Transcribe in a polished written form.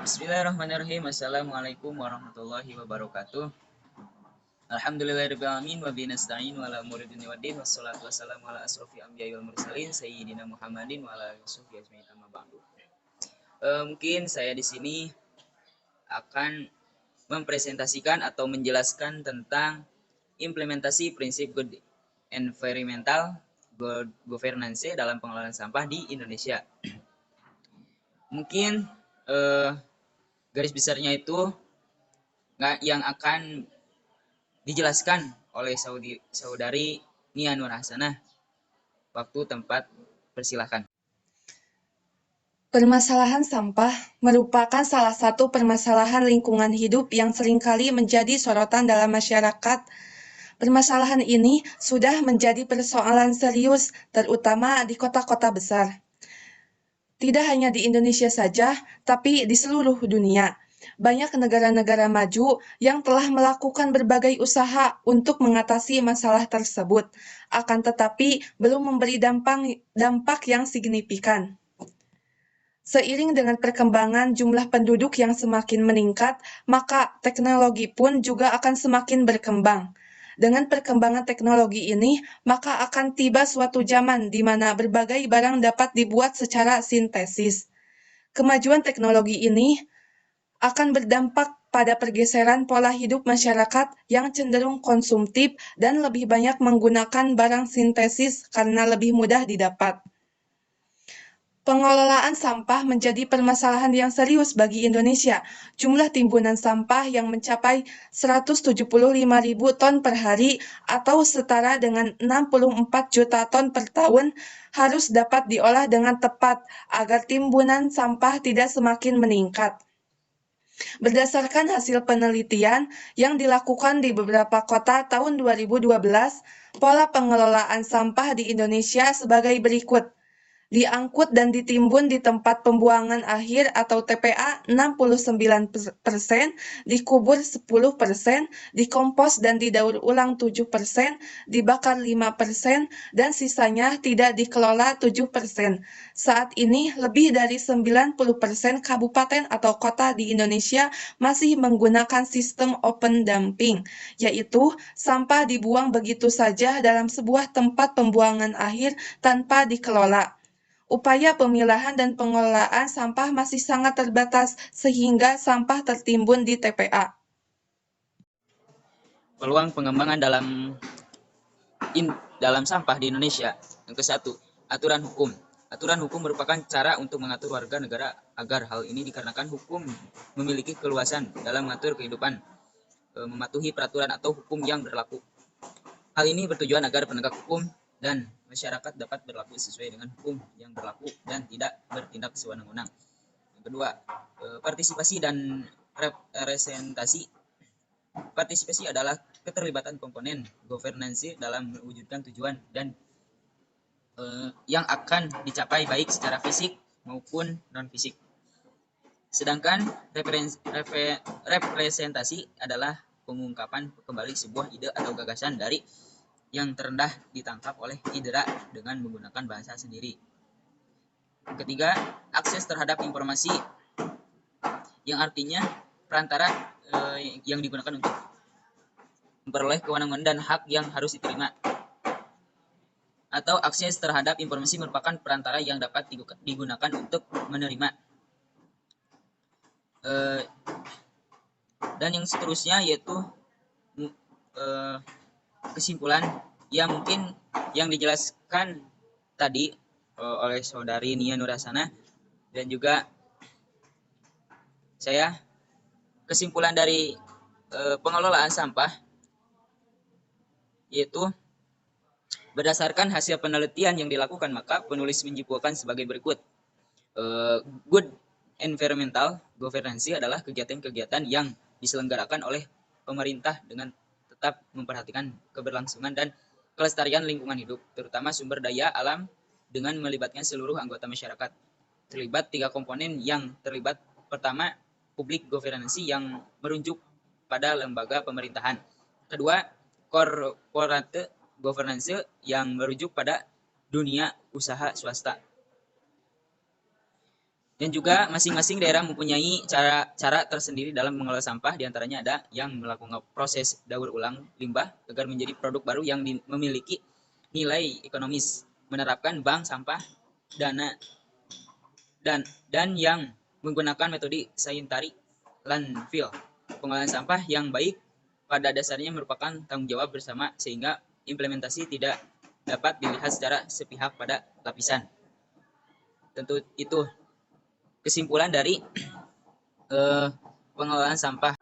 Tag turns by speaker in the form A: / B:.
A: Bismillahirrahmanirrahim. Assalamualaikum warahmatullahi wabarakatuh. Alhamdulillahirabbil alamin wa bihi nasta'in wa ala umuri dunya waddin wassalatu wassalamu ala asrofil anbiya'i wal mursalin sayyidina Muhammadin wa ala alihi washabbihi ajmain amma ba'du. Mungkin saya di sini akan mempresentasikan atau menjelaskan tentang implementasi prinsip good environmental governance dalam pengelolaan sampah di Indonesia. Mungkin garis besarnya itu yang akan dijelaskan oleh saudari Nia Nur Hasanah. Waktu, tempat, persilahkan.
B: Permasalahan sampah merupakan salah satu permasalahan lingkungan hidup yang seringkali menjadi sorotan dalam masyarakat. Permasalahan ini sudah menjadi persoalan serius, terutama di kota-kota besar. Tidak hanya di Indonesia saja, tapi di seluruh dunia. Banyak negara-negara maju yang telah melakukan berbagai usaha untuk mengatasi masalah tersebut, akan tetapi belum memberi dampak yang signifikan. Seiring dengan perkembangan jumlah penduduk yang semakin meningkat, maka teknologi pun juga akan semakin berkembang. Dengan perkembangan teknologi ini, maka akan tiba suatu zaman di mana berbagai barang dapat dibuat secara sintesis. Kemajuan teknologi ini akan berdampak pada pergeseran pola hidup masyarakat yang cenderung konsumtif dan lebih banyak menggunakan barang sintesis karena lebih mudah didapat. Pengelolaan sampah menjadi permasalahan yang serius bagi Indonesia. Jumlah timbunan sampah yang mencapai 175.000 ton per hari atau setara dengan 64 juta ton per tahun harus dapat diolah dengan tepat agar timbunan sampah tidak semakin meningkat. Berdasarkan hasil penelitian yang dilakukan di beberapa kota tahun 2012, pola pengelolaan sampah di Indonesia sebagai berikut. Diangkut dan ditimbun di tempat pembuangan akhir atau TPA 69%, dikubur 10%, dikompos dan didaur ulang 7%, dibakar 5%, dan sisanya tidak dikelola 7%. Saat ini lebih dari 90% kabupaten atau kota di Indonesia masih menggunakan sistem open dumping, yaitu sampah dibuang begitu saja dalam sebuah tempat pembuangan akhir tanpa dikelola. Upaya pemilahan dan pengelolaan sampah masih sangat terbatas sehingga sampah tertimbun di TPA.
A: Peluang pengembangan dalam sampah di Indonesia. Yang ke-1, aturan hukum. Aturan hukum merupakan cara untuk mengatur warga negara agar hal ini dikarenakan hukum memiliki keluasan dalam mengatur kehidupan, mematuhi peraturan atau hukum yang berlaku. Hal ini bertujuan agar penegak hukum dan masyarakat dapat berlaku sesuai dengan hukum yang berlaku dan tidak bertindak sewenang-wenang. Yang kedua, partisipasi dan representasi. Partisipasi adalah keterlibatan komponen governance dalam mewujudkan tujuan dan yang akan dicapai baik secara fisik maupun non-fisik. Sedangkan representasi adalah pengungkapan kembali sebuah ide atau gagasan dari yang terendah ditangkap oleh indera dengan menggunakan bahasa sendiri. Ketiga, akses terhadap informasi, yang artinya perantara yang digunakan untuk memperoleh kewenangan dan hak yang harus diterima. Atau akses terhadap informasi merupakan perantara yang dapat digunakan untuk menerima. Dan yang seterusnya yaitu kesimpulan yang mungkin yang dijelaskan tadi oleh saudari Nia Nur Hasanah dan juga saya. Kesimpulan dari pengelolaan sampah yaitu berdasarkan hasil penelitian yang dilakukan, maka penulis menyimpulkan sebagai berikut. Good environmental governance adalah kegiatan-kegiatan yang diselenggarakan oleh pemerintah dengan tetap memperhatikan keberlangsungan dan kelestarian lingkungan hidup, terutama sumber daya alam dengan melibatkan seluruh anggota masyarakat. Terlibat 3 komponen yang terlibat. Pertama, public governance yang merujuk pada lembaga pemerintahan. Kedua, corporate governance yang merujuk pada dunia usaha swasta. Dan juga masing-masing daerah mempunyai cara tersendiri dalam mengelola sampah. Di antaranya ada yang melakukan proses daur ulang limbah agar menjadi produk baru yang memiliki nilai ekonomis, menerapkan bank sampah, dana dan yang menggunakan metode sanitary landfill. Pengolahan sampah yang baik pada dasarnya merupakan tanggung jawab bersama, sehingga implementasi tidak dapat dilihat secara sepihak pada lapisan. Tentu itu kesimpulan dari pengelolaan sampah.